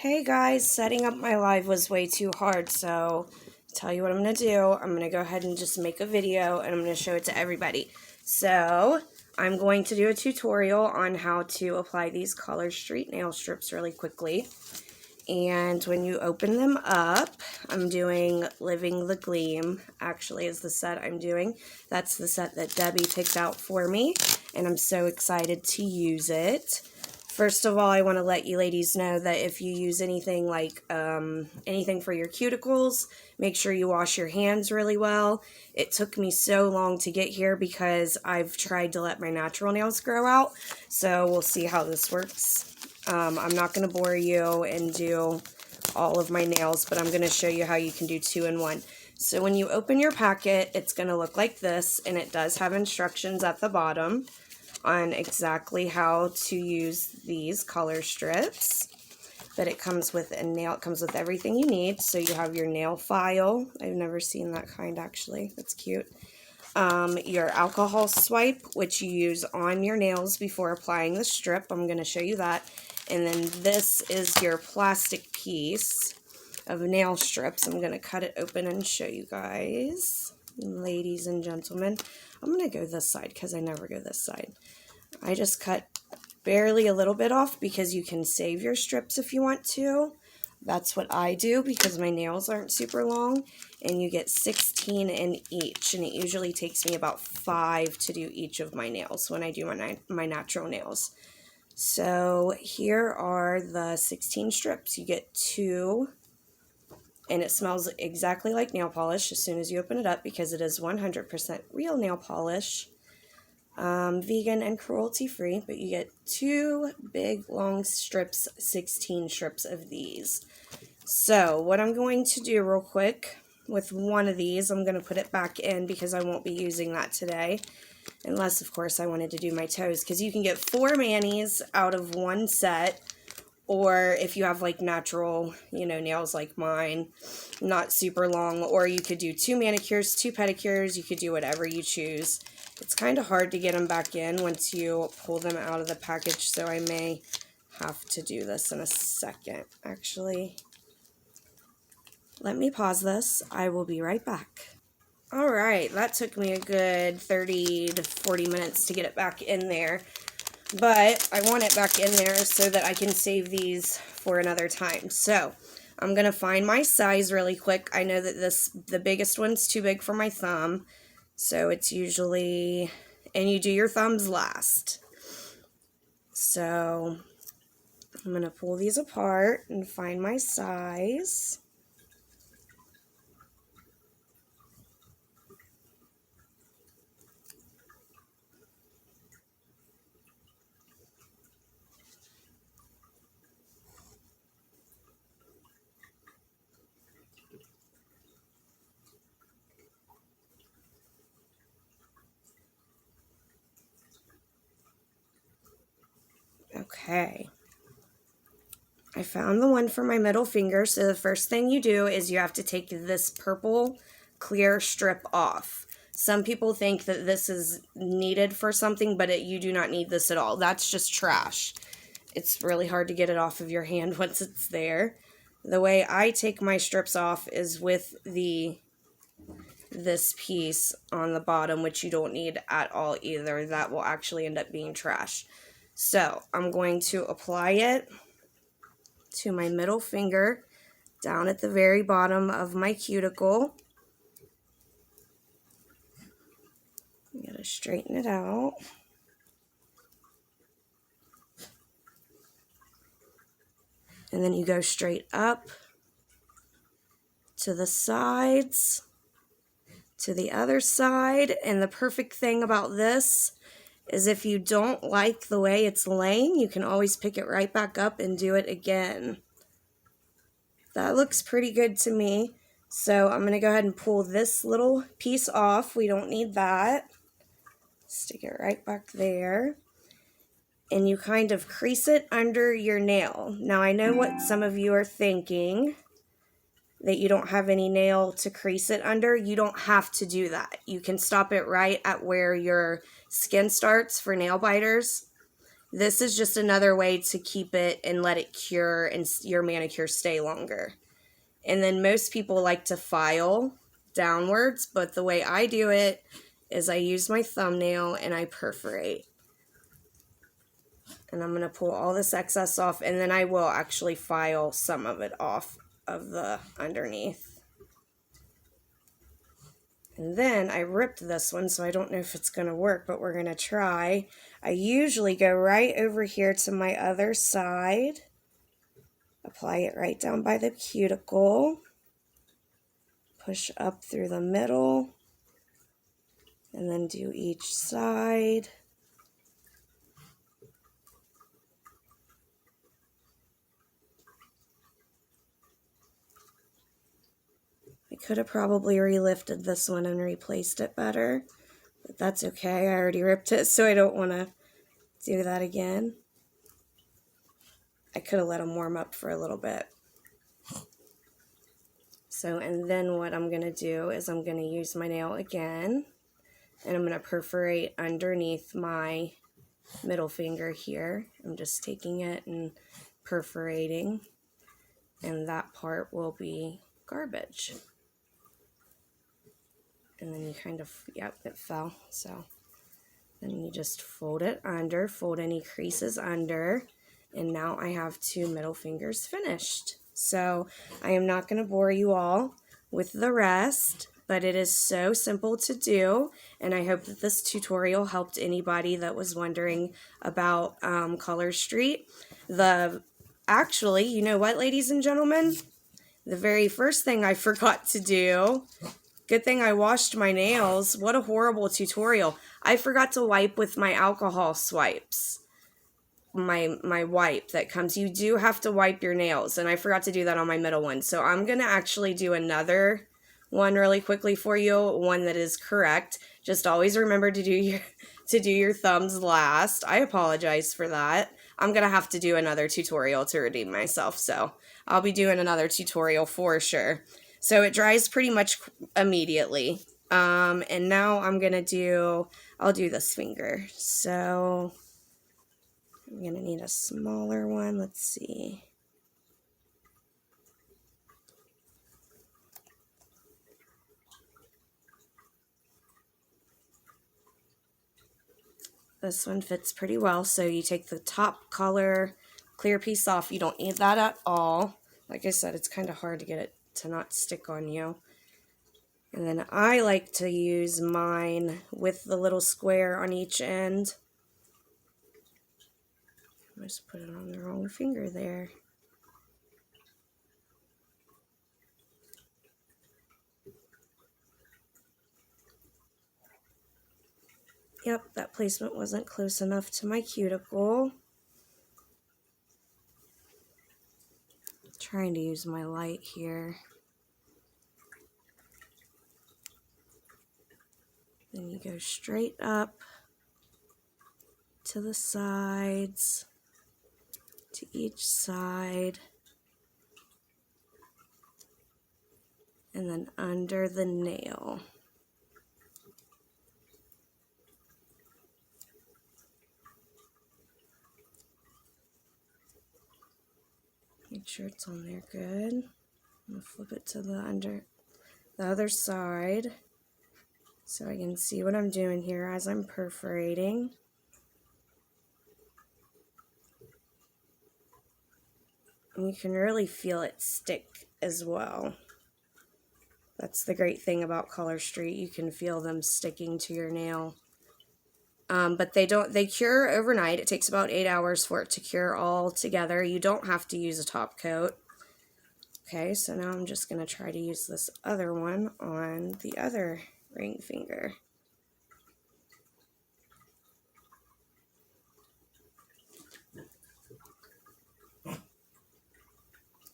Hey guys, setting up my live was way too hard, so tell you what I'm going to do. I'm going to go ahead and just make a video and I'm going to show it to everybody. So, I'm going to do a tutorial on how to apply these Color Street nail strips really quickly. And when you open them up, I'm doing Living the Gleam, actually is the set I'm doing. That's the set that Debbie picked out for me, and I'm so excited to use it. First of all, I want to let you ladies know that if you use anything like anything for your cuticles, make sure you wash your hands really well. It took me so long to get here because I've tried to let my natural nails grow out, so we'll see how this works. I'm not going to bore you and do all of my nails, but I'm going to show you how you can do 2-in-1. So when you open your packet, it's going to look like this, and it does have instructions at the bottom on exactly how to use these color strips. But it comes with a nail, it comes with everything you need. So you have your nail file. I've never seen that kind actually. That's cute. Your alcohol swipe, which you use on your nails before applying the strip. I'm going to show you that. And then this is your plastic piece of nail strips. I'm going to cut it open and show you guys, ladies and gentlemen. I'm going to go this side because I never go this side. I just cut barely a little bit off because you can save your strips if you want to. That's what I do because my nails aren't super long, and you get 16 in each, and it usually takes me about 5 to do each of my nails when I do my natural nails. So here are the 16 strips. You get 2, and it smells exactly like nail polish as soon as you open it up because it is 100% real nail polish. Vegan and cruelty free, but you get 2 big long strips, 16 strips of these. So what I'm going to do real quick with one of these, I'm going to put it back in because I won't be using that today, unless of course I wanted to do my toes, because you can get 4 manis out of one set, or if you have like natural, nails like mine, not super long, or you could do 2 manicures, 2 pedicures, you could do whatever you choose. It's kind of hard to get them back in once you pull them out of the package, so I may have to do this in a second. Actually, let me pause this. I will be right back. Alright, that took me a good 30 to 40 minutes to get it back in there, but I want it back in there so that I can save these for another time. So, I'm going to find my size really quick. I know that the biggest one's too big for my thumb. So it's usually, and you do your thumbs last. So I'm going to pull these apart and find my size. Okay, I found the one for my middle finger. So the first thing you do is you have to take this purple clear strip off. Some people think that this is needed for something, but you do not need this at all. That's just trash. It's really hard to get it off of your hand once it's there. The way I take my strips off is with this piece on the bottom, which you don't need at all either. That will actually end up being trash. So I'm going to apply it to my middle finger down at the very bottom of my cuticle. You gotta straighten it out. And then you go straight up to the sides, to the other side. And the perfect thing about this is if you don't like the way it's laying, you can always pick it right back up and do it again. That looks pretty good to me. So I'm going to go ahead and pull this little piece off. We don't need that. Stick it right back there. And you kind of crease it under your nail. Now I know what some of you are thinking, that you don't have any nail to crease it under. You don't have to do that. You can stop it right at where your skin starts for nail biters. This is just another way to keep it and let it cure and your manicure stay longer. And then most people like to file downwards, but the way I do it is I use my thumbnail and I perforate. And I'm going to pull all this excess off, and then I will actually file some of it off of the underneath. And then I ripped this one, so I don't know if it's going to work, but we're going to try. I usually go right over here to my other side, apply it right down by the cuticle, push up through the middle, and then do each side. I could have probably relifted this one and replaced it better, but that's okay. I already ripped it, so I don't want to do that again. I could have let them warm up for a little bit. So, and then what I'm going to do is I'm going to use my nail again, and I'm going to perforate underneath my middle finger here. I'm just taking it and perforating, and that part will be garbage. And then you kind of, yep, it fell. So then you just fold it under, fold any creases under, and now I have 2 middle fingers finished. So I am not going to bore you all with the rest, but it is so simple to do, and I hope that this tutorial helped anybody that was wondering about Color Street. Actually, you know what, ladies and gentlemen? The very first thing I forgot to do, good thing I washed my nails. What a horrible tutorial. I forgot to wipe with my alcohol swipes. My wipe that comes. You do have to wipe your nails, and I forgot to do that on my middle one. So I'm going to actually do another one really quickly for you, one that is correct. Just always remember to do your thumbs last. I apologize for that. I'm going to have to do another tutorial to redeem myself, so I'll be doing another tutorial for sure. So it dries pretty much immediately. And now I'll do this finger. So I'm going to need a smaller one. Let's see. This one fits pretty well. So you take the top color clear piece off. You don't need that at all. Like I said, it's kind of hard to get it to not stick on you. And then I like to use mine with the little square on each end. I just put it on the wrong finger there. Yep, that placement wasn't close enough to my cuticle. Trying to use my light here. Then you go straight up to the sides, to each side, and then under the nail. Make sure it's on there good. I'm going to flip it to the other side so I can see what I'm doing here as I'm perforating. And you can really feel it stick as well. That's the great thing about Color Street. You can feel them sticking to your nail. But they cure overnight. It takes about 8 hours for it to cure all together. You don't have to use a top coat. Okay, so now I'm just going to try to use this other one on the other ring finger.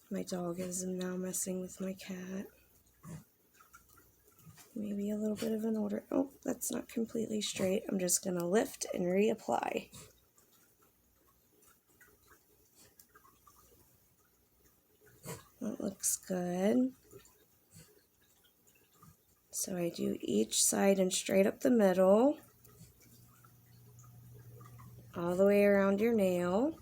My dog is now messing with my cat. Maybe a little bit of an order. Oh, that's not completely straight. I'm just going to lift and reapply. That looks good. So I do each side and straight up the middle. all the way around your nail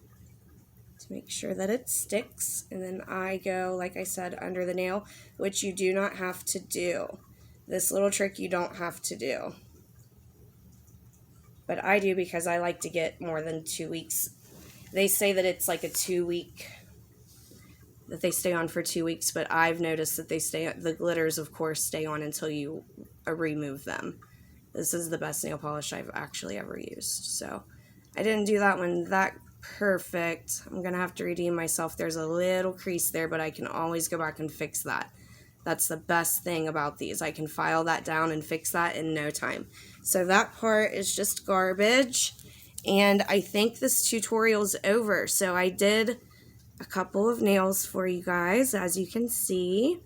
to make sure that it sticks. And then I go, like I said, under the nail, which you do not have to do. This little trick you don't have to do. But I do because I like to get more than 2 weeks. They say that it's like a 2-week, that they stay on for 2 weeks, but I've noticed that the glitters, of course, stay on until you remove them. This is the best nail polish I've actually ever used. So I didn't do that one that perfect. I'm going to have to redeem myself. There's a little crease there, but I can always go back and fix that. That's the best thing about these. I can file that down and fix that in no time. So that part is just garbage. And I think this tutorial's over. So I did a couple of nails for you guys, as you can see.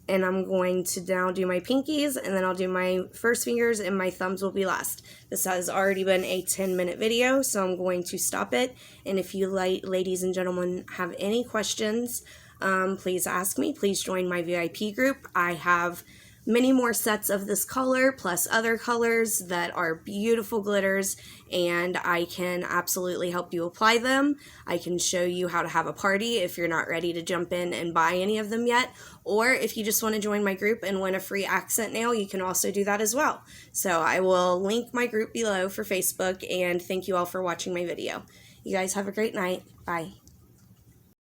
And I'm going to now do my pinkies, and then I'll do my first fingers, and my thumbs will be last. This has already been a 10-minute video, so I'm going to stop it. And if you, ladies and gentlemen, have any questions, please ask me. Please join my VIP group. I have many more sets of this color plus other colors that are beautiful glitters, and I can absolutely help you apply them. I can show you how to have a party if you're not ready to jump in and buy any of them yet, or if you just want to join my group and win a free accent nail, you can also do that as well. So I will link my group below for Facebook, and thank you all for watching my video. You guys have a great night. Bye.